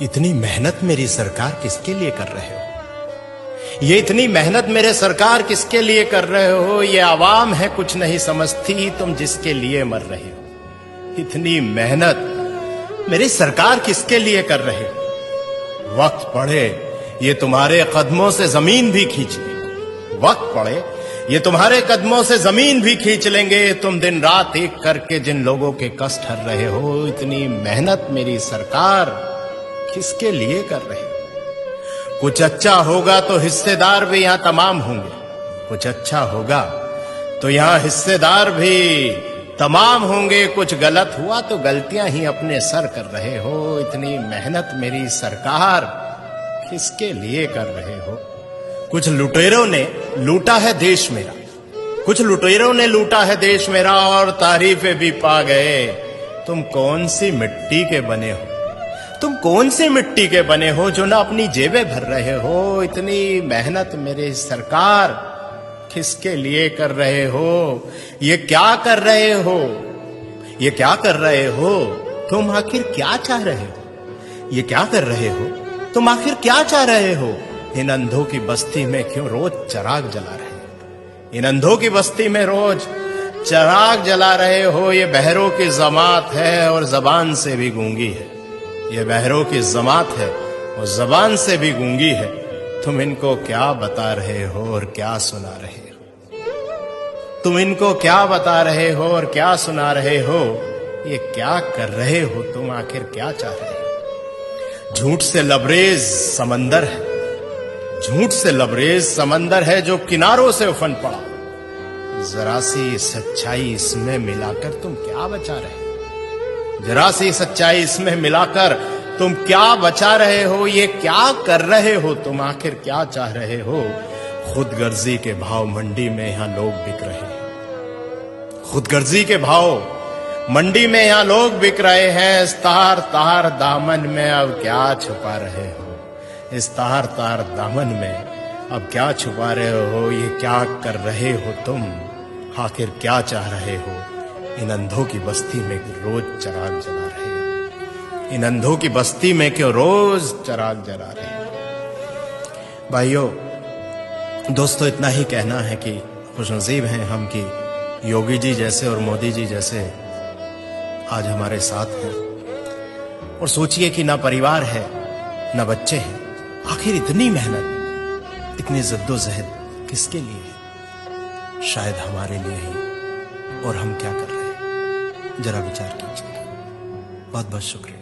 इतनी मेहनत मेरी सरकार किसके लिए कर रहे हो? ये इतनी मेहनत मेरे सरकार किसके लिए कर रहे हो? ये आवाम है कुछ नहीं समझती, तुम जिसके लिए मर रहे हो। इतनी मेहनत मेरी सरकार किसके लिए कर रहे हो? वक्त पड़े ये तुम्हारे कदमों से जमीन भी खींच लेंगे। वक्त पड़े ये तुम्हारे कदमों से जमीन भी खींच लेंगे। तुम दिन रात एक करके जिन लोगों के कष्ट हर रहे हो, इतनी मेहनत मेरी सरकार किसके लिए कर रहे हो? कुछ अच्छा होगा तो हिस्सेदार भी यहां तमाम होंगे। कुछ अच्छा होगा तो यहां हिस्सेदार भी तमाम होंगे। कुछ गलत हुआ तो गलतियां ही अपने सर कर रहे हो। इतनी मेहनत मेरी सरकार किसके लिए कर रहे हो? कुछ लुटेरों ने लूटा है देश मेरा, कुछ लुटेरों ने लूटा है देश मेरा और तारीफें भी पा गए। तुम कौन सी मिट्टी के बने हो? तुम कौन सी मिट्टी के बने हो जो ना अपनी जेबें भर रहे हो? इतनी मेहनत मेरे सरकार किसके लिए कर रहे हो? ये क्या कर रहे हो? ये क्या कर रहे हो? तुम आखिर क्या चाह रहे हो? ये क्या कर रहे हो? तुम आखिर क्या चाह रहे हो? इन अंधों की बस्ती में क्यों रोज चिराग जला रहे हो? इन अंधों की बस्ती में रोज चिराग जला रहे हो। ये बहरों की जमात है और जबान से भी गूंगी है। ये बहरों की जमात है और जबान से भी गूंगी है। तुम इनको क्या बता रहे हो और क्या सुना रहे हो? तुम इनको क्या बता रहे हो और क्या सुना रहे हो? ये क्या कर रहे हो? तुम आखिर क्या चाह रहे हो? झूठ से लबरेज समंदर है, झूठ से लबरेज समंदर है जो किनारों से उफन पड़ा। जरा सी सच्चाई इसमें मिलाकर तुम क्या बचा रहे हो? जरा सी सच्चाई इसमें मिलाकर तुम क्या बचा रहे हो? ये क्या कर रहे हो? तुम आखिर क्या चाह रहे हो? खुदगर्जी के भाव मंडी में यहां लोग बिक रहे हैं। खुदगर्जी के भाव मंडी में यहां लोग बिक रहे हैं। इस तार तार दामन में अब क्या छुपा रहे हो? इस तार तार दामन में अब क्या छुपा रहे हो? ये क्या कर रहे हो तुम? आखिर क्या चाह रहे हो? इन अंधों की बस्ती में रोज चिराग जला रहे हो। इन अंधों की बस्ती में क्यों रोज चिराग जला रहे हो? भाइयों दोस्तों, इतना ही कहना है कि खुशनसीब हैं हम कि योगी जी जैसे और मोदी जी जैसे आज हमारे साथ हैं। और सोचिए कि ना परिवार है ना बच्चे हैं, आखिर इतनी मेहनत इतनी जद्दोजहद किसके लिए है? शायद हमारे लिए ही। और हम क्या कर रहे हैं जरा विचार कीजिए। बहुत बहुत शुक्रिया।